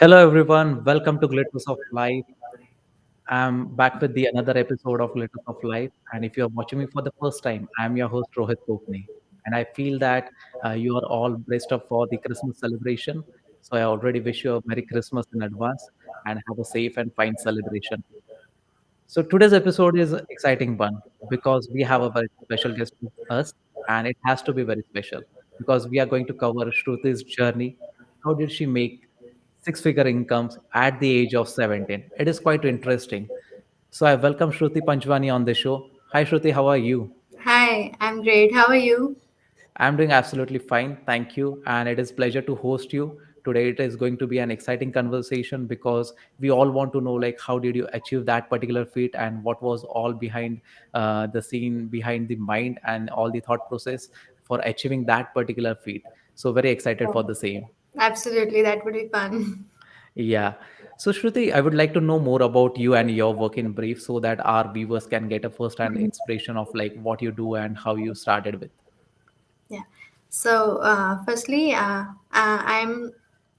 Hello everyone, welcome to Glitters of Life. I'm back with the another episode of Glitters of Life, and if you're watching me for the first time, I'm your host Rohit Kokane, and I feel that you are all braced up for the Christmas celebration. So I already wish you a Merry Christmas in advance and have a safe and fine celebration. So today's episode is an exciting one because we have a very special guest with us, and it has to be very special because we are going to cover Shruti's journey. How did she make six-figure incomes at the age of 17? It is quite interesting. So I welcome Shruti Panjwani on the show. Hi Shruti, how are you? Hi, I'm great. How are you? I'm doing absolutely fine. Thank you. And it is pleasure to host you. Today it is going to be an exciting conversation because we all want to know like how did you achieve that particular feat and what was all behind the scene, behind the mind and all the thought process for achieving that particular feat. So very excited for Oh, the same. absolutely, that would be fun. Yeah. So Shruti, I would like to know more about you and your work in brief so that our viewers can get a first-hand inspiration of like what you do and how you started with. Yeah. Firstly, I'm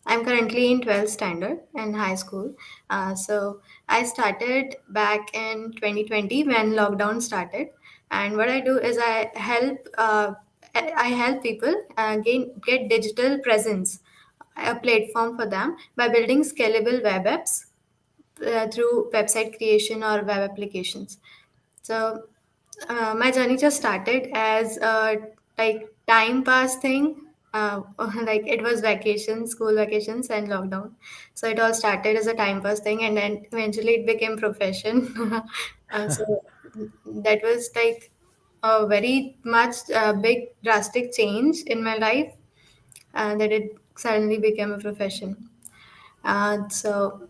currently in 12th standard in high school. I started back in 2020 when lockdown started, and what I do is I help people get digital presence, a platform for them by building scalable web apps through website creation or web applications. So my journey just started as a time pass thing. Like it was vacations, school vacations, and lockdown. So it all started as a time pass thing, and then eventually it became profession. So that was like a very much big drastic change in my life, that it suddenly became a profession. So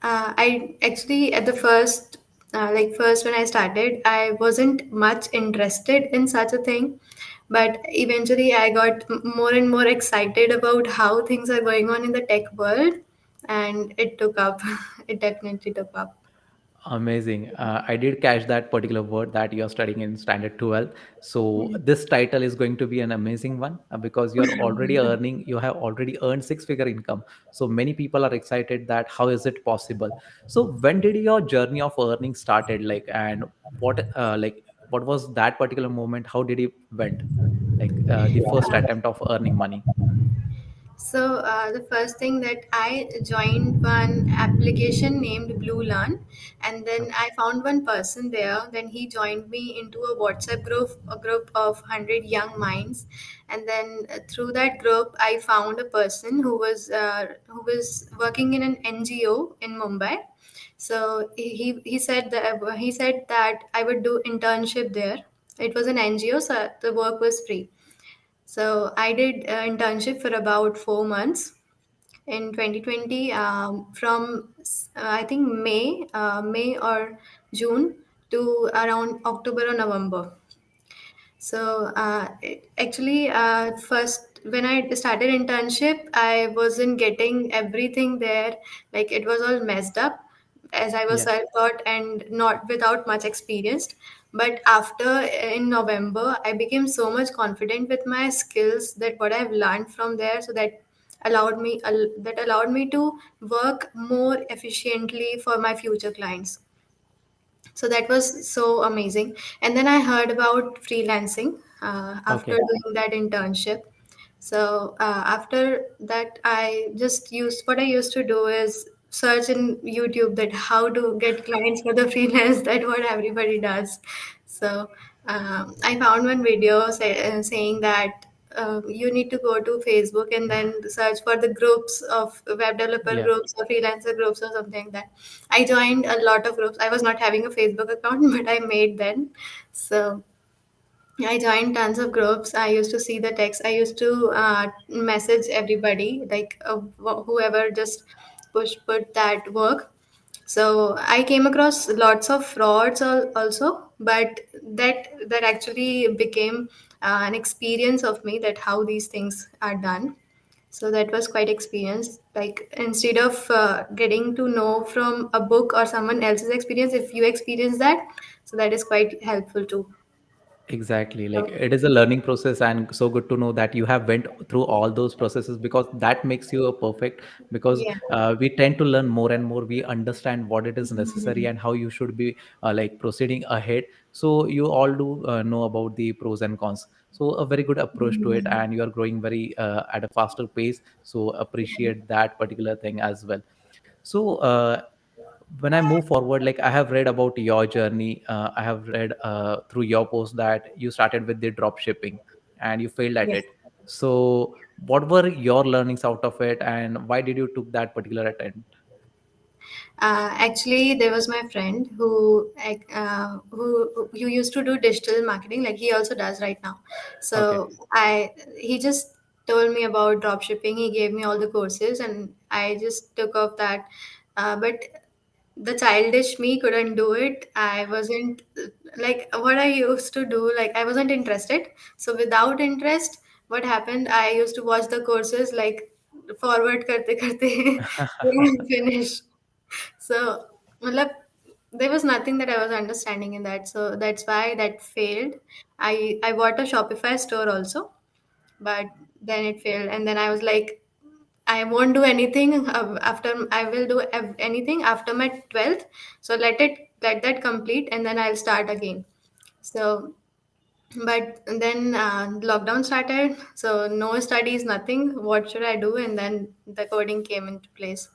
I actually at the first when I started, I wasn't much interested in such a thing, but eventually I got more and more excited about how things are going on in the tech world, and it took up. It definitely took up. Amazing. I did catch that particular word that you're studying in standard 12. So this title is going to be an amazing one because you have already earned six-figure income. So many people are excited that how is it possible? So when did your journey of earning started? What was that particular moment? How did it went? The first attempt of earning money. The first thing that I joined one application named Blue Learn, and then Okay. I found one person there. Then he joined me into a group of 100 young minds, and then through that group, I found a person who was working in an NGO in Mumbai. So he said that I would do internship there. It was an NGO, so the work was free. So I did internship for about 4 months in 2020, I think May or June to around October or November. First when I started internship, I wasn't getting everything there. Like it was all messed up, as I was Yeah. self-taught and not without much experience. But after in November, I became so much confident with my skills that what I've learned from there, so that allowed me to work more efficiently for my future clients. So that was so amazing. And then I heard about freelancing after Okay. doing that internship. So after that, I used to do is search in YouTube that how to get clients for the freelance, that what everybody does. So I found one video saying that you need to go to Facebook and then search for the groups of web developer Yeah. groups or freelancer groups or something like that. I joined a lot of groups. I was not having a Facebook account, but I made then. So I joined tons of groups. I used to see the text. I used to message everybody, like whoever just put that work. So I came across lots of frauds also, but that actually became an experience of me, that how these things are done. So that was quite experience. Like instead of getting to know from a book or someone else's experience, if you experience that, so that is quite helpful too. Exactly. Like So, it is a learning process, and so good to know that you have went through all those processes, because that makes you a perfect. Because yeah. we tend to learn more and more. We understand what it is necessary Mhm. and how you should be like proceeding ahead. So you all do know about the pros and cons. So a very good approach to it, Mhm. and you are growing very at a faster pace. So appreciate that particular thing as well. So when I move forward, like I have read about your journey. I have read through your post that you started with the drop shipping and you failed at Yes. it. So what were your learnings out of it, and why did you took that particular attempt? Actually, there was my friend who used to do digital marketing, like he also does right now. Okay. So I he just told me about drop shipping. He gave me all the courses, and I just took off that. But the childish me couldn't do it. I wasn't like what I used to do. Like I wasn't interested. So without interest, what happened? I used to watch the courses like forward karte karte finish. So, matlab, there was nothing that I was understanding in that. So that's why that failed. I bought a Shopify store also, but then it failed. And then I was like, I won't do anything after. I will do anything after my 12th. So let that complete, and then I'll start again. So, but then lockdown started. So no studies, nothing. What should I do? And then the coding came into place.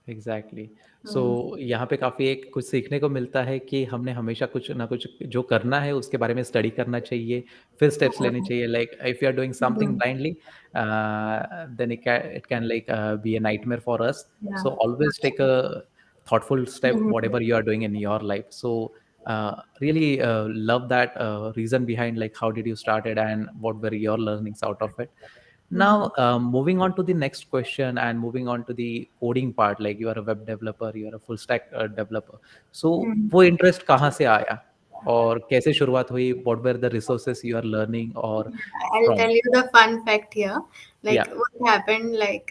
Exactly so Mm. यहाँ पे काफ़ी एक कुछ सीखने को मिलता है कि हमने हमेशा कुछ ना कुछ जो करना है उसके बारे में स्टडी करना चाहिए, फिर स्टेप्स लेने चाहिए। Like if you are doing something Mhm. Blindly, then it can like be a nightmare for us. Yeah. So always take a thoughtful step Mhm. whatever you are doing in your life. So really love that reason behind, like how did you started and what were your learnings out of it. Mhm. Now, moving on to the next question and moving on to the coding part, like you are a web developer, you are a full stack developer. So Mhm. वो interest कहाँ से आया और कैसे शुरुआत हुई? What were the resources you are learning or I'll from? tell you the fun fact here. Yeah. Like what happened, like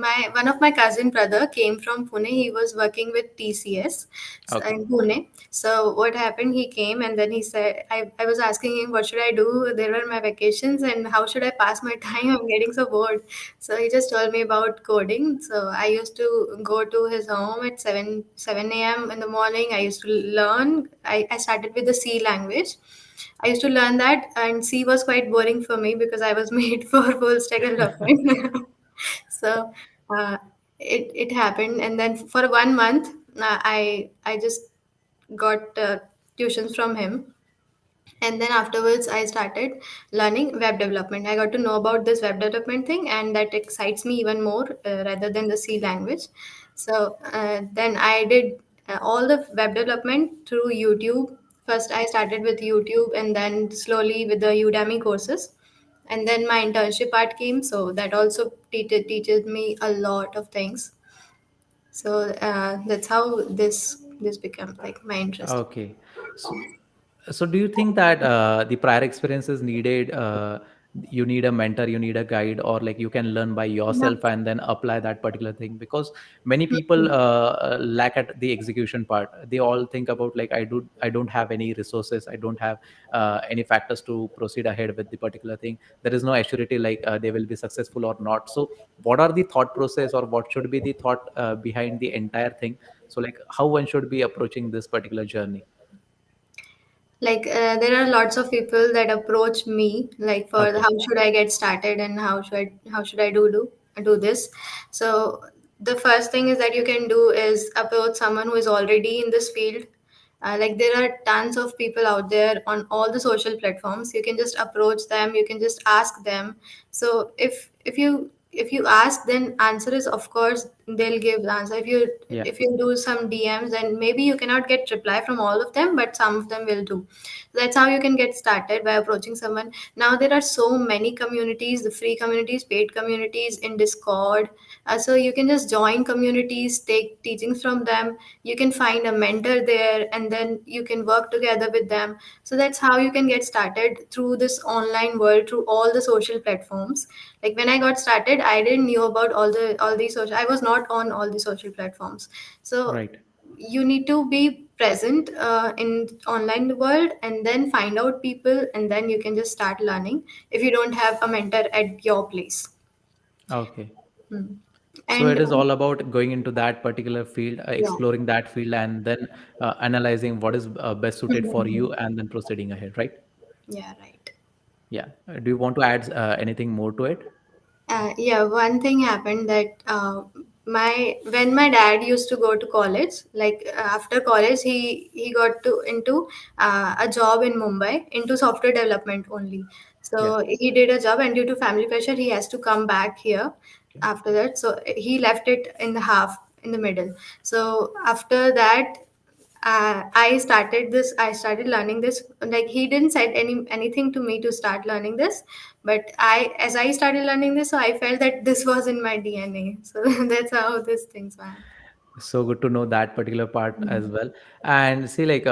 my one of my cousin brother came from Pune. He was working with TCS Okay. in Pune. So what happened? He came and then he said, I was asking him what should I do? There were my vacations and how should I pass my time? I'm getting so bored. So he just told me about coding. So I used to go to his home at 7 a.m. in the morning. I used to learn. I started with the C language. I used to learn that, and C was quite boring for me because I was made for full stack development. So uh, it happened, and then for 1 month, I just got tuitions from him, and then afterwards I started learning web development. I got to know about this web development thing, and that excites me even more rather than the C language. So then I did all the web development through YouTube. First I started with YouTube, and then slowly with the Udemy courses, and then my internship part came, so that also teaches me a lot of things. So that's how this became like my interest. Okay. So, so do you think that the prior experience is needed? You need a mentor, you need a guide, or like you can learn by Yeah. yourself and then apply that particular thing? Because many people lack at the execution part. They all think about like I don't have any resources, I don't have any factors to proceed ahead with the particular thing. There is no assurity like they will be successful or not. So, what are the thought process or what should be the thought behind the entire thing? So like how one should be approaching this particular journey? Like there are lots of people that approach me like for Okay. how should I get started and how should I do this. So the first thing is that you can do is approach someone who is already in this field. Like there are tons of people out there on all the social platforms. You can just approach them, you can just ask them. So if you ask, then answer is of course they'll give the answer. Yeah. If you do some DMs, then maybe you cannot get reply from all of them, but some of them will do. That's how you can get started, by approaching someone. Now there are so many communities, the free communities, paid communities in Discord. So you can just join communities, take teachings from them. You can find a mentor there, and then you can work together with them. So that's how you can get started through this online world, through all the social platforms. Like when I got started, I didn't knew about all these social. I was not on all the social platforms. So Right. you need to be present in online world, and then find out people, and then you can just start learning if you don't have a mentor at your place. Okay. Hmm. So And it is all about going into that particular field, yeah. exploring that field, and then analyzing what is best suited for Mhm. you, and then proceeding ahead, right? Yeah, right. Yeah. Do you want to add anything more to it? Yeah, one thing happened that my when my dad used to go to college, like after college, he got to into a job in Mumbai into software development only. Yeah. So he did a job, and due to family pressure, he has to come back here after that. So he left it in the half, in the middle. So after that, I started learning this. Like, he didn't said anything to me to start learning this, but as I started learning this, so I felt that this was in my DNA. So that's how these things went. So good to know that particular part as Mhm. well. And see, like,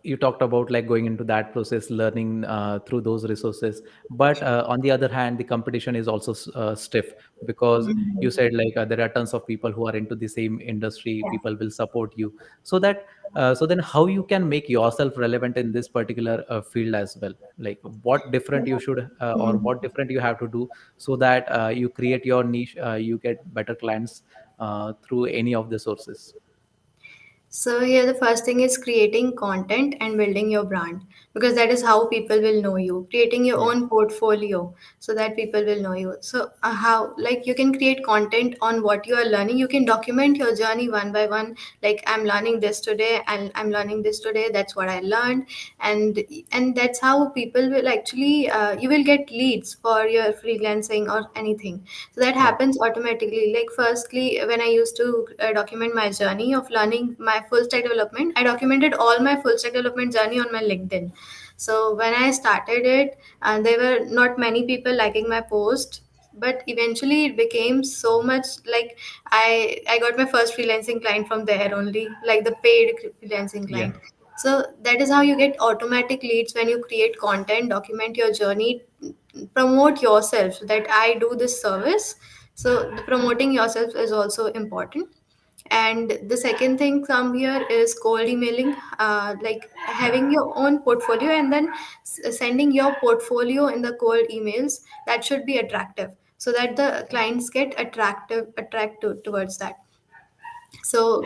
you talked about like going into that process, learning through those resources. But on the other hand, the competition is also stiff, because you Mhm. said like there are tons of people who are into the same industry. Yeah. People will support you. So that so then how you can make yourself relevant in this particular field as well? Like what different you should or Mhm. what different you have to do, so that you create your niche, you get better clients through any of the sources. So here the first thing is creating content and building your brand, because that is how people will know you. Creating your Yeah. own portfolio so that people will know you. So how, like, you can create content on what you are learning. You can document your journey one by one. Like, I'm learning this today, and I'm learning this today. That's what I learned, and that's how people will actually you will get leads for your freelancing or anything. So that Right. happens automatically. Like, firstly, when I used to document my journey of learning my full stack development, I documented all my full stack development journey on my LinkedIn. So when I started it, there were not many people liking my post, but eventually it became so much. Like, I got my first freelancing client from there only, like the paid freelancing Yeah. client. So that is how you get automatic leads. When you create content, document your journey, promote yourself that I do this service. So the promoting yourself is also important. And the second thing from here is cold emailing, like having your own portfolio, and then sending your portfolio in the cold emails. That should be attractive, so that the clients get attracted towards that. So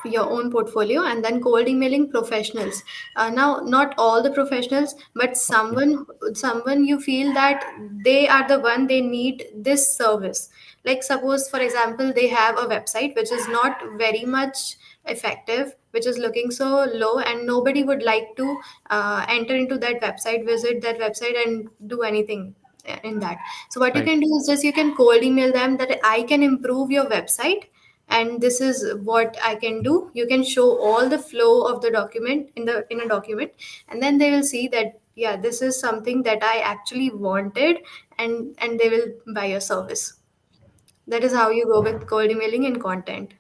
your own portfolio, and then cold emailing professionals. Now, not all the professionals, but Okay. someone you feel that they are the one, they need this service. Like, suppose for example, they have a website which is not very much effective, which is looking so low, and nobody would like to enter into that website, visit that website, and do anything in that. So what you Right. can do is just you can cold email them that I can improve your website, and this is what I can do. You can show all the flow of the document in a document, and then they will see that, yeah, this is something that I actually wanted, and they will buy your service. That is how you go with cold emailing and content.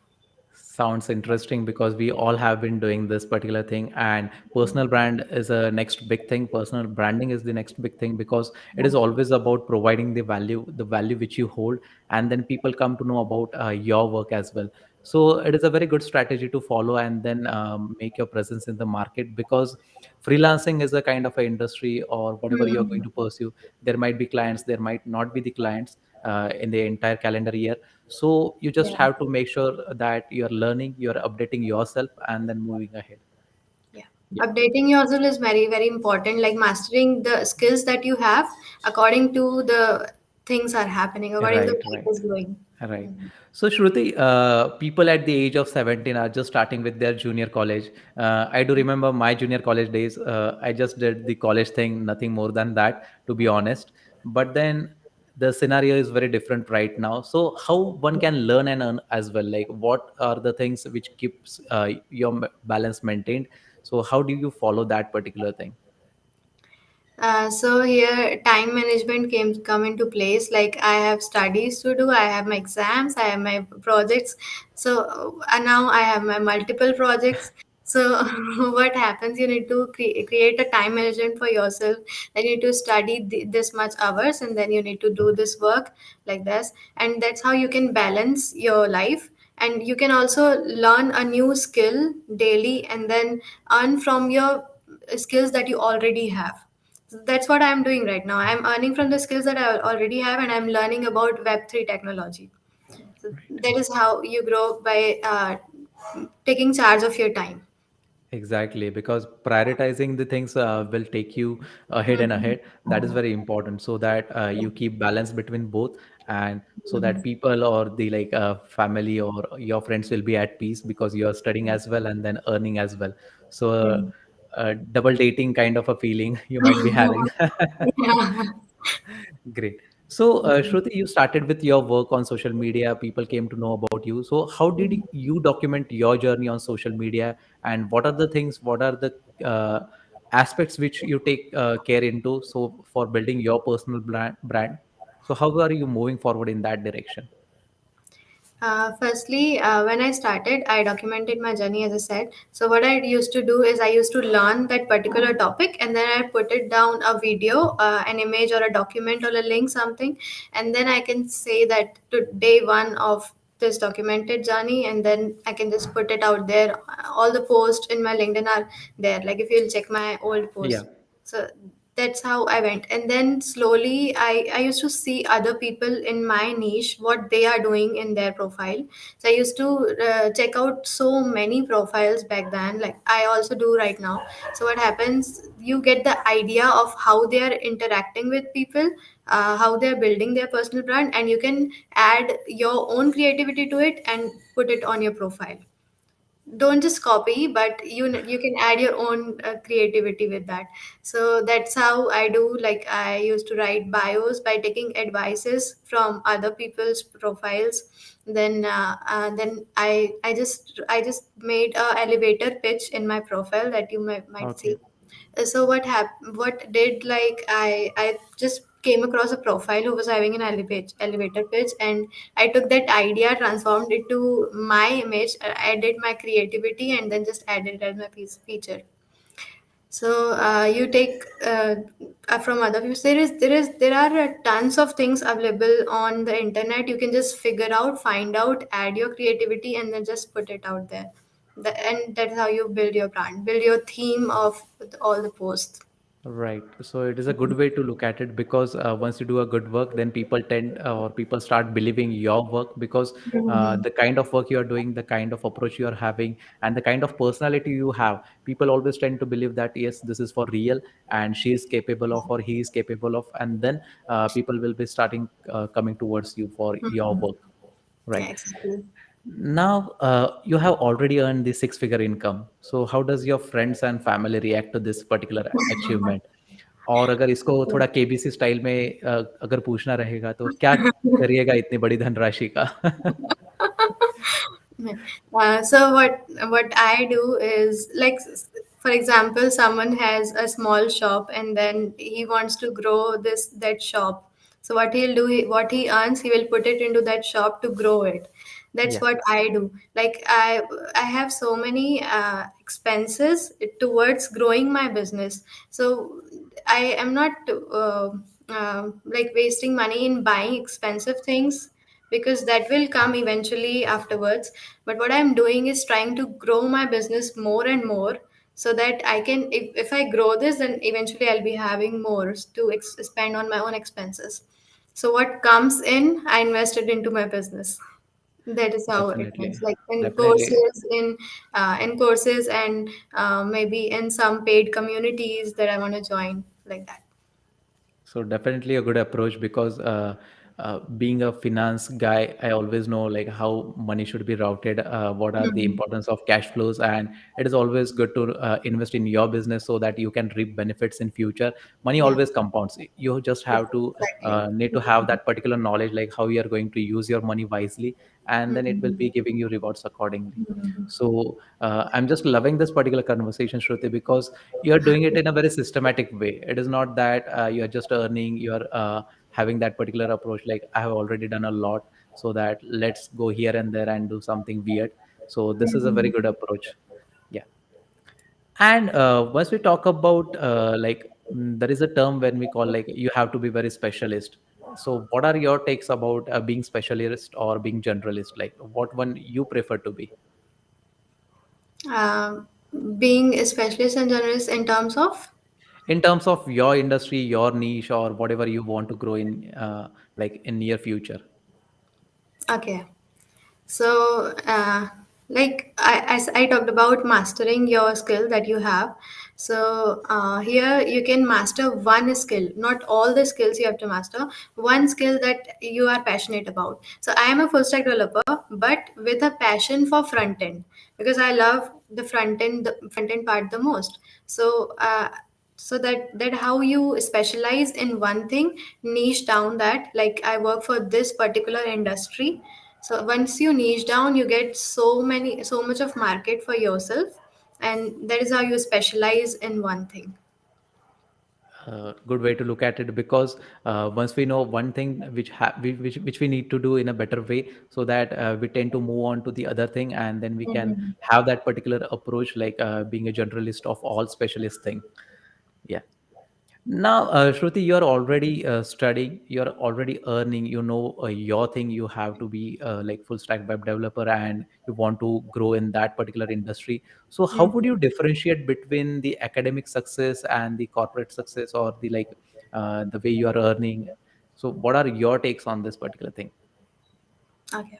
Sounds interesting, because we all have been doing this particular thing, and personal brand is a next big thing. Personal branding is the next big thing, because it is always about providing the value which you hold, and then people come to know about your work as well. So it is a very good strategy to follow, and then make your presence in the market, because freelancing is a kind of a industry, or whatever you're going Hmm. to pursue, there might be clients, there might not be the clients in the entire calendar year. So you just Yeah. have to make sure that you're learning, you're updating yourself, and then moving ahead. Yeah. Yeah. Updating yourself is very, very important. Like, mastering the skills that you have according to the things are happening, according to the Right, life right. is going. Right. Mhm. So, Shruti, people at the age of 17 are just starting with their junior college. I do remember my junior college days. I just did the college thing, nothing more than that, to be honest. But then the scenario is very different right now. So, how one can learn and earn as well? Like, what are the things which keeps your balance maintained? So, how do you follow that particular thing? So here time management came come into place. Like, I have studies to do, I have my exams, I have my projects. So now I have my multiple projects. So what happens? You need to create a time management for yourself. Then you need to study this much hours, and then you need to do this work like this, and that's how you can balance your life. and you can also learn a new skill daily and then earn from your skills that you already have. So that's what I'm doing right now. I'm earning from the skills that I already have, and I'm learning about Web3 technology. So Right. that is how you grow, by taking charge of your time. Exactly, because prioritizing the things will take you ahead and Mhm. ahead. That is very important, so that you keep balance between both, and so that people or the family or your friends will be at peace because you are studying as well and then earning as well. So, double dating kind of a feeling you might be having. Yeah. Great. So, Shruti, you started with your work on social media. People came to know about you. So, how did you document your journey on social media, and what are the things, what are the aspects which you take care into? So, for building your personal brand. So, how are you moving forward in that direction? Firstly, when I started, I documented my journey, as I said. So, what I used to do is I used to learn that particular topic, and then I put it down a video, an image, or a document, or a link, something. And then I can say that to day one of this documented journey, and then I can just put it out there. All the posts in my LinkedIn are there. Like if you'll check my old Yeah. posts. So that's how I went. And then slowly I used to see other people in my niche, what they are doing in their profile. So I used to check out so many profiles back then, like I also do right now. So what happens, you get the idea of how they are interacting with people, how they're building their personal brand, and you can add your own creativity to it and put it on your profile. Don't just copy, but you can add your own creativity with that. So that's how I do. Like I used to write bios by taking advices from other people's profiles. Then I just made a elevator pitch in my profile that you might Okay. see. So what did, like I just came across a profile who was having an elevator pitch, and I took that idea, transformed it to my image, added my creativity, and then just added it as my feature. So you take from other views. There are tons of things available on the internet. You can just figure out, find out, add your creativity, and then just put it out there. And that's how you build your brand, build your theme of all the posts. Right. So it is a good way to look at it because once you do a good work, then people tend or people start believing your work because Mhm. the kind of work you are doing, the kind of approach you are having, and the kind of personality you have, people always tend to believe that yes, this is for real, and she is capable of or he is capable of, and then people will be starting coming towards you for your Mhm. work. Yeah, Right. exactly. Now, you have already earned the six-figure income. So, how does your friends and family react to this particular achievement? और अगर इसको थोड़ा KBC style में अगर पूछना रहेगा तो क्या करिएगा इतनी बड़ी धनराशि का? So what I do is, like, for example, someone has a small shop and then he wants to grow this that shop. So what he'll do, what he earns, he will put it into that shop to grow it. That's Yeah, what I do. Like I have so many expenses towards growing my business. So I am not like wasting money in buying expensive things, because that will come eventually afterwards. But what I'm doing is trying to grow my business more and more, so that I can, if I grow this, then eventually I'll be having more to spend on my own expenses. So what comes in, I invest it into my business. That is how it definitely. works. Like in Definitely. courses, in courses, and maybe in some paid communities that I want to join, like that. So definitely a good approach because being a finance guy, I always know like how money should be routed, what are the Mhm. importance of cash flows, and it is always good to invest in your business so that you can reap benefits in future. Money Yeah, always compounds. You just have to exactly. need to have that particular knowledge, like how you are going to use your money wisely, and then it will Mhm. be giving you rewards accordingly. Mhm. So I'm just loving this particular conversation, Shruti, because you're doing it in a very systematic way. It is not that you're just earning, you're having that particular approach like I have already done a lot, so that let's go here and there and do something weird. So this is a very Mhm. good approach. Yeah. And once we talk about there is a term when we call like you have to be very specialist. So what are your takes about being specialist or being generalist? Like what one you prefer to be Um, Being a specialist and journalist in terms of. in terms of your industry, your niche, or whatever you want to grow in, like in near future? Okay. So, like I talked about mastering your skill that you have. So, here you can master one skill, not all the skills you have to master, one skill that you are passionate about. So, I am a full stack developer, but with a passion for front end because I love the front end part the most. So, that how you specialize in one thing, niche down that, like I work for this particular industry. So once you niche down, you get so much of market for yourself, and that is how you specialize in one thing. Good way to look at it, because once we know one thing which we need to do in a better way, so that we tend to move on to the other thing, and then we can Mhm. have that particular approach, like being a generalist of all specialist thing. Yeah. Now, Shruti, you're already studying, you're already earning, your thing, you have to be like full stack web developer, and you want to grow in that particular industry. So how would Mhm. you differentiate between the academic success and the corporate success, or the like the way you are earning? So what are your takes on this particular thing? Okay.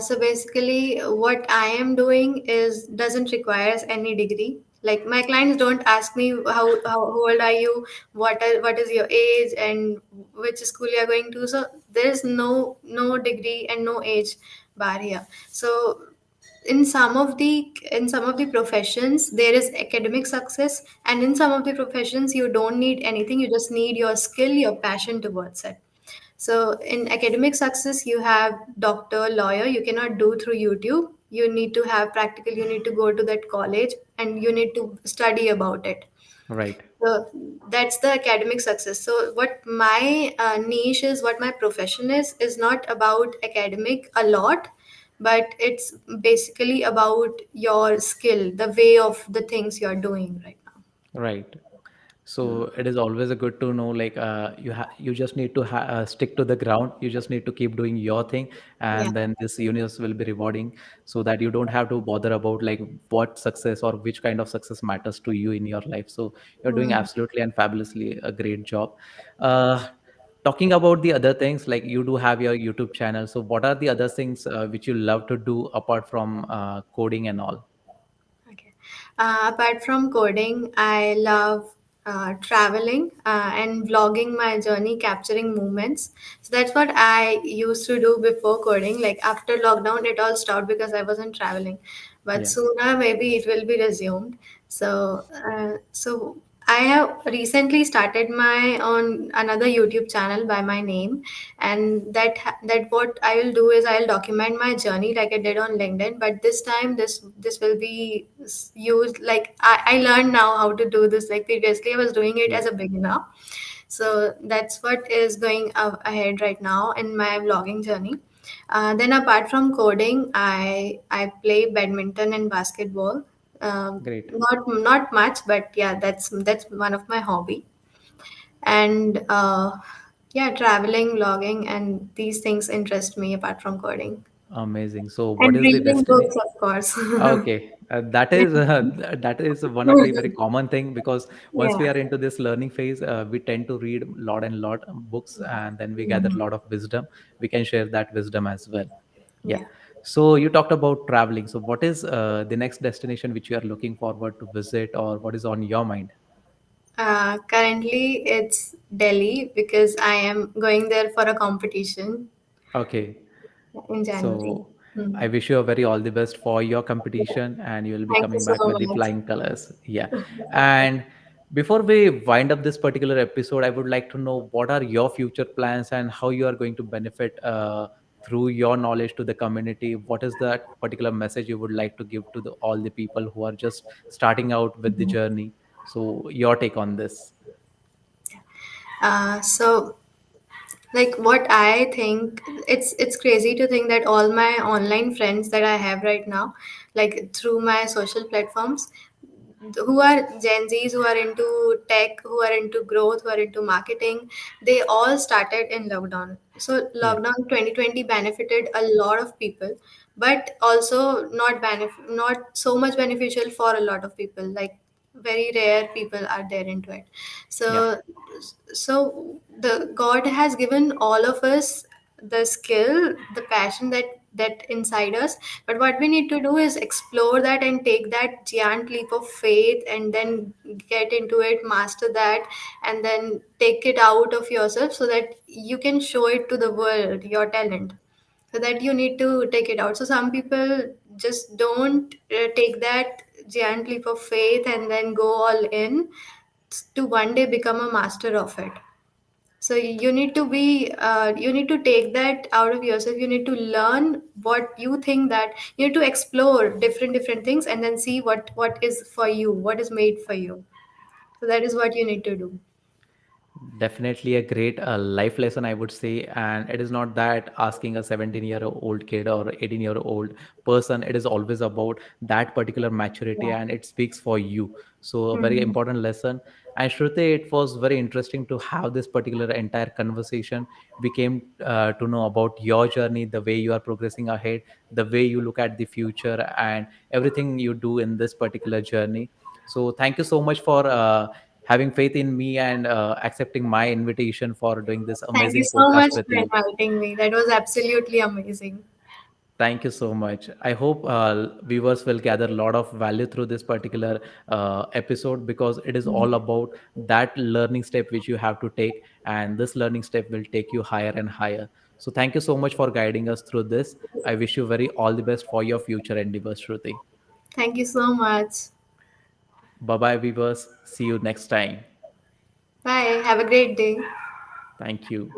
So basically, what I am doing is doesn't requires any degree. Like my clients don't ask me how old are you, what is your age, and which school you are going to. So there is no degree and no age bar here. So in some of the professions there is academic success, and in some of the professions you don't need anything. You just need your skill, your passion towards it. So in academic success, you have doctor, lawyer. You cannot do through YouTube. You need to have practical. You need to go to that college and you need to study about it. Right. So that's the academic success. So what my niche is, what my profession is not about academic a lot, but it's basically about your skill, the way of the things you're doing right now. Right. So it is always a good to know, like you just need to stick to the ground. You just need to keep doing your thing, Yeah. and then this universe will be rewarding, so that you don't have to bother about like what success or which kind of success matters to you in your life. So you're doing Mm. absolutely and fabulously a great job. Uh, Talking about the other things, like you do have your YouTube channel. So what are the other things which you love to do apart from coding and all? Okay. Apart from coding, I love traveling and vlogging my journey, capturing moments. So that's what I used to do before coding. Like after lockdown, it all stopped because I wasn't traveling. But Yeah. sooner, maybe it will be resumed. So I have recently started my own another YouTube channel by my name, and that what I will do is I'll document my journey like I did on LinkedIn, but this time this will be used like I learned now how to do this. Like previously I was doing it Yeah. as a beginner, so that's what is going ahead right now in my vlogging journey. Then apart from coding, I play badminton and basketball. Great. Not much, but yeah, that's one of my hobby. And yeah, traveling, vlogging, and these things interest me apart from coding. Amazing. So what And is the reading destiny? books, of course. Okay, that is that is one of the very common thing, because once we Yeah. are into this learning phase, we tend to read lot and lot books, and then we gather a Mhm. lot of wisdom. We can share that wisdom as well. Yeah. Yeah. So you talked about traveling. So what is the next destination which you are looking forward to visit, or what is on your mind? Currently, it's Delhi because I am going there for a competition Okay. in January. So Hmm. I wish you a very all the best for your competition, and you will be Thank you coming so back with the much. flying colors. Yeah. And before we wind up this particular episode, I would like to know what are your future plans and how you are going to benefit through your knowledge to the community. What is that particular message you would like to give to all the people who are just starting out with the journey? So your take on this. So like what I think, it's crazy to think that all my online friends that I have right now, like through my social platforms, who are Gen Zs, who are into tech, who are into growth, who are into marketing, they all started in lockdown. So Yeah. lockdown 2020 benefited a lot of people, but also not so much beneficial for a lot of people. Like very rare people are there into it. Yeah. So the God has given all of us the skill, the passion that inside us, but what we need to do is explore that and take that giant leap of faith and then get into it, master that, and then take it out of yourself so that you can show it to the world, your talent. So that you need to take it out. So some people just don't take that giant leap of faith and then go all in to one day become a master of it. So you need to be you need to take that out of yourself. You need to learn what you think, that you need to explore different things and then see what is for you, what is made for you. So that is what you need to do. Definitely a great life lesson, I would say. And it is not that asking a 17-year-old kid or 18-year-old person, it is always about that particular maturity and it speaks for you. So, a very Hmm. important lesson. And Shruti, it was very interesting to have this particular entire conversation. We came to know about your journey, the way you are progressing ahead, the way you look at the future, and everything you do in this particular journey. So, thank you so much for having faith in me and accepting my invitation for doing this Thank you amazing so podcast much with for you. inviting me. That was absolutely amazing. Thank you so much. I hope viewers will gather a lot of value through this particular episode, because it is all about that learning step which you have to take, and this learning step will take you higher and higher. So, thank you so much for guiding us through this. I wish you very all the best for your future endeavors, Shruti. Thank you so much. Bye bye, viewers. See you next time. Bye. Have a great day. Thank you.